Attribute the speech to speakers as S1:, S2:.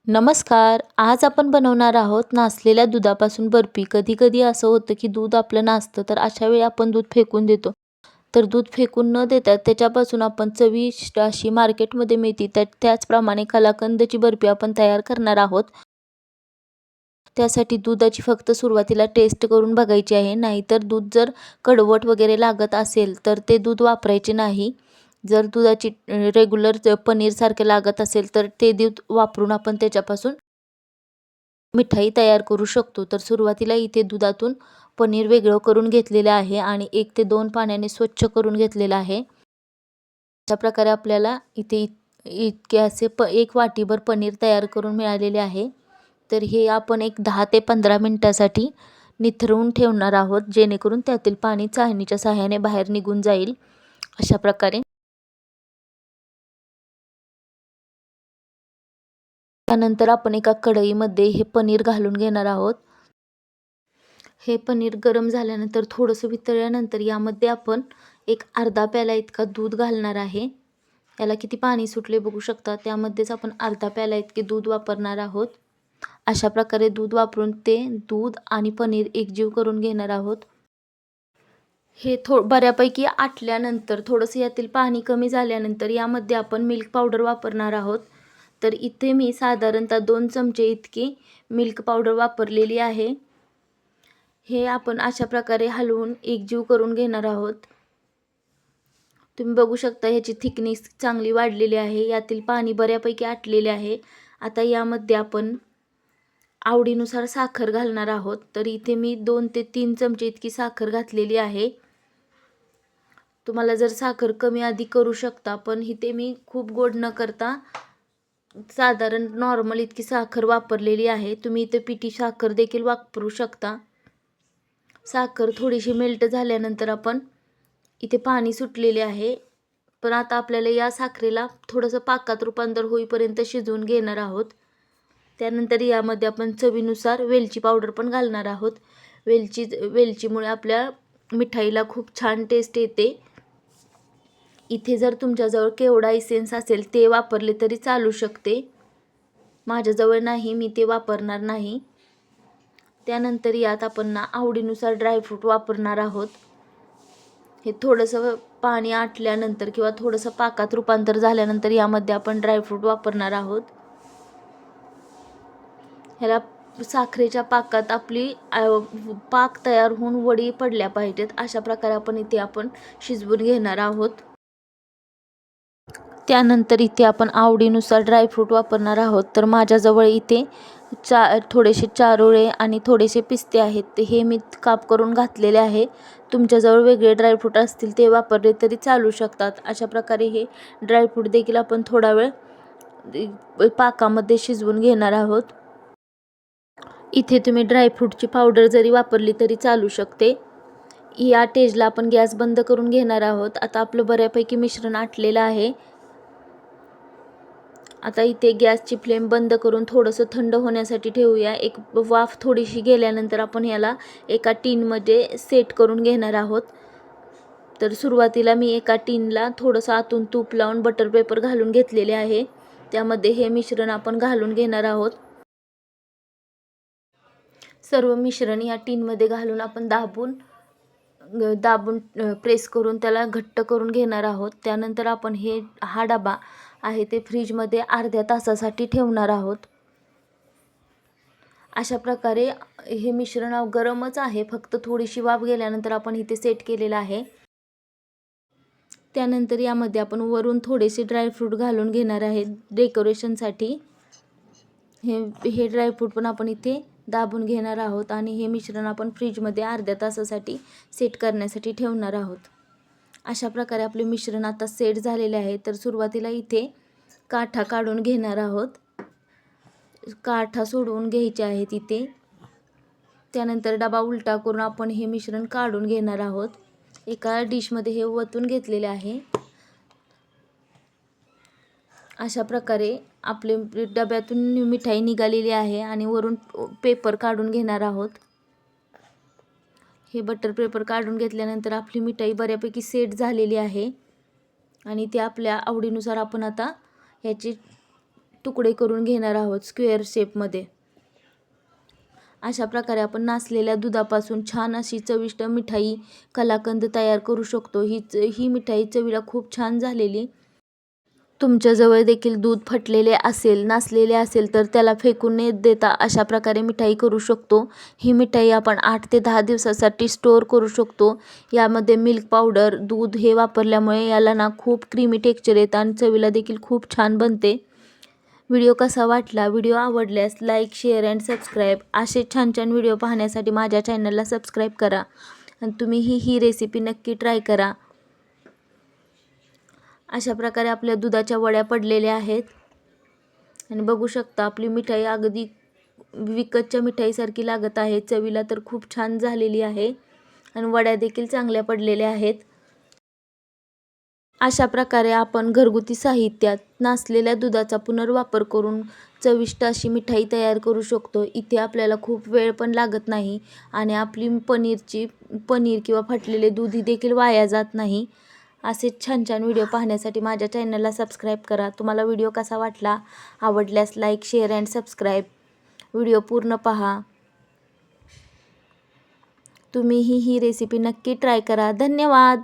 S1: नमस्कार. आज आपण बनवणार आहोत नासलेल्या दुधापासून बर्फी. कधी-कधी असं होतं, की दूध आपलं नासतं, तर अशा वेळी आपण दूध फेकून देतो. तर दूध फेकून न देता त्याच्यापासून आपण चविष्ट अशी मार्केटमध्ये मिळते त्याचप्रमाणे कलाकंदची बर्फी आपण तयार करणार आहोत. त्यासाठी दुधाची फक्त सुरुवातीला टेस्ट करून बघायची आहे. नाहीतर दूध जर कडवट वगैरे लागत असेल, तर ते दूध वापरायचे नाही. जर दुधाची रेग्युलर पनीरसारखं लागत असेल, तर ते दूध वापरून आपण त्याच्यापासून मिठाई तयार करू शकतो. तर सुरुवातीला इथे दुधातून पनीर वेगळं करून घेतलेलं आहे आणि 1 ते 2 पाण्याने स्वच्छ करून घेतलेलं आहे. अशा प्रकारे आपल्याला इथे इतके असे 1 वाटीभर पनीर तयार करून मिळालेले आहे. तर हे आपण एक 10 ते 15 मिनिटासाठी निथरवून ठेवणार आहोत, जेणेकरून त्यातील पाणी चाळणीच्या सहाय्याने बाहेर निघून जाईल. अशा प्रकारे त्यानंतर आपण एका कढईमध्ये हे पनीर घालून घेणार आहोत. हे पनीर गरम झाल्यानंतर थोडंसं वितळल्यानंतर यामध्ये आपण एक अर्धा प्याला इतका दूध घालणार आहे. याला किती पाणी सुटले बघू शकता. त्यामध्येच आपण अर्धा प्याला इतके दूध वापरणार आहोत. अशा प्रकारे दूध वापरून ते दूध आणि पनीर एकजीव करून घेणार आहोत. हे बऱ्यापैकी आटल्यानंतर थोडंसं यातील पाणी कमी झाल्यानंतर यामध्ये आपण मिल्क पावडर वापरणार आहोत. तर इथे मी साधारणतः 2 चमचे इतकी मिल्क पावडर वापरलेली आहे. हे आपण अशा प्रकारे हलवून एकजीव करून घेणार आहोत. तुम्ही बघू शकता ह्याची थिकनेस चांगली वाढलेली आहे. यातील पाणी बऱ्यापैकी आटलेले आहे. आता यामध्ये आपण आवडीनुसार साखर घालणार आहोत. तर इथे मी 2 ते 3 चमचे इतकी साखर घातलेली आहे. तुम्हाला जर साखर कमी अधिक करू शकता, पण इथे मी खूप गोड न करता साधारण नॉर्मल इतकी साखर वापरलेली आहे. तुम्ही इथे पिठी साखर देखील वापरू शकता. साखर थोडीशी मेल्ट झाल्यानंतर आपण इथे पाणी सुटलेले आहे. पण आता आपल्याला या साखरेला थोडंसं पाकात रूपांतर होईपर्यंत शिजवून घेणार आहोत. त्यानंतर यामध्ये आपण चवीनुसार वेलची पावडर पण घालणार आहोत. वेलचीमुळे आपल्या मिठाईला खूप छान टेस्ट येते. इथे जर तुमच्याजवळ केवडा इसेन्स असेल ते वापरले तरी चालू शकते. माझ्याजवळ नाही, मी ते वापरणार नाही. त्यानंतर यात आपण आवडीनुसार ड्रायफ्रूट वापरणार आहोत. हे थोडंसं पाणी आटल्यानंतर किंवा थोडंसं पाकात रूपांतर झाल्यानंतर यामध्ये आपण ड्रायफ्रूट वापरणार आहोत. ह्याला साखरेच्या पाकात आपली पाक तयार होऊन वडी पडल्या पाहिजेत, अशा प्रकारे आपण शिजवून घेणार आहोत. त्यानंतर इथे आपण आवडीनुसार ड्रायफ्रूट वापरणार आहोत. तर माझ्याजवळ इथे थोडेसे चारोळे आणि थोडेसे पिस्ते आहेत. ते हे मी काप करून घातलेले आहे. तुमच्याजवळ वेगळे ड्रायफ्रूट असतील ते वापरले तरी चालू शकतात. अशा प्रकारे हे ड्रायफ्रूट देखील आपण थोडा वेळ पाकामध्ये शिजवून घेणार आहोत. इथे तुम्ही ड्रायफ्रूटची पावडर जरी वापरली तरी चालू शकते. या स्टेजला आपण गॅस बंद करून घेणार आहोत. आता आपलं बऱ्यापैकी मिश्रण आटलेलं आहे. आता इथे गॅसची फ्लेम बंद करून थोडंसं थंड होण्यासाठी ठेवूया. एक वाफ थोडीशी गेल्यानंतर आपण याला एका टीनमध्ये सेट करून घेणार आहोत. तर सुरुवातीला मी एका टीनला थोडंसं आतून तूप लावून बटर पेपर घालून घेतलेले आहे. त्यामध्ये हे मिश्रण आपण घालून घेणार आहोत. सर्व मिश्रण या टीनमध्ये घालून आपण दाबून प्रेस करून त्याला घट्ट करून घेणार आहोत. त्यानंतर आपण हा डबा आहे ते फ्रीजमध्ये अर्ध्या तासासाठी ठेवणार आहोत. अशा प्रकारे हे मिश्रण गरमच आहे, फक्त थोडीशी वाफ गेल्यानंतर आपण इथे सेट केलेलं आहे. त्यानंतर यामध्ये आपण वरून थोडेसे ड्रायफ्रूट घालून घेणार आहे डेकोरेशनसाठी. हे ड्रायफ्रूट पण आपण इथे दाबून घेणार आहोत आणि हे मिश्रण आपण फ्रीजमध्ये अर्ध्या तासासाठी सेट करण्यासाठी ठेवणार आहोत. अशा प्रकारे आपले मिश्रण आता सेट झालेले आहे. तर सुरुवातीला इथे काठा काढून घेणार आहोत. काठा सोडवून घ्यायचे आहेत इथे. त्यानंतर डबा उलटा करून आपण हे मिश्रण काढून घेणार आहोत. एका डिशमध्ये हे ओतून घेतलेले आहे. अशा प्रकारे आपले डब्यातून मिठाई निघालेली आहे आणि वरून पेपर काढून घेणार आहोत. हे बटर पेपर काढून घेतल्यानंतर आपली मिठाई बऱ्यापैकी सेट झालेली आहे आणि ते आपल्या आवडीनुसार आपण आता ह्याची तुकडे करून घेणार आहोत स्क्वेअर शेपमध्ये. अशा प्रकारे आपण नासलेल्या दुधापासून छान अशी चविष्ट मिठाई कलाकंद तयार करू शकतो. ही मिठाई चवीला खूप छान झालेली. तुमच्याजवळ देखील दूध फटलेले असेल, नासलेले असेल तर त्याला फेकून न देता अशा प्रकारे मिठाई करू शकतो. ही मिठाई आपण 8 ते 10 दिवसासाठी स्टोअर करू शकतो. यामध्ये मिल्क पावडर, दूध हे वापरल्यामुळे याला ना खूप क्रीमी टेक्स्चर येतं आणि चवीला देखील खूप छान बनते. व्हिडिओ कसा वाटला? व्हिडिओ आवडल्यास लाईक, शेअर अँड सबस्क्राईब. असे छान छान व्हिडिओ पाहण्यासाठी माझ्या चॅनलला सबस्क्राईब करा आणि तुम्ही ही रेसिपी नक्की ट्राय करा. अशा प्रकारे आपल्या दुधाच्या वड्या पडलेल्या आहेत आणि बघू शकता आपली मिठाई अगदी विकतच्या मिठाईसारखी लागत आहे. चवीला तर खूप छान झालेली आहे आणि वड्या देखील चांगल्या पडलेल्या आहेत. अशा प्रकारे आपण घरगुती साहित्यात नासलेल्या दुधाचा पुनर्वापर करून चविष्ट अशी मिठाई तयार करू शकतो. इथे आपल्याला खूप वेळ पण लागत नाही आणि आपली पनीर किंवा फाटलेले दूध देखील वाया जात नाही. असेच छान छान व्हिडिओ पाहण्यासाठी माझ्या चॅनलला सबस्क्राईब करा. तुम्हाला व्हिडिओ कसा वाटला? आवडल्यास like, share and subscribe. Video पूर्ण पहा. तुम्हीही ही रेसिपी नक्की ट्राय करा. धन्यवाद.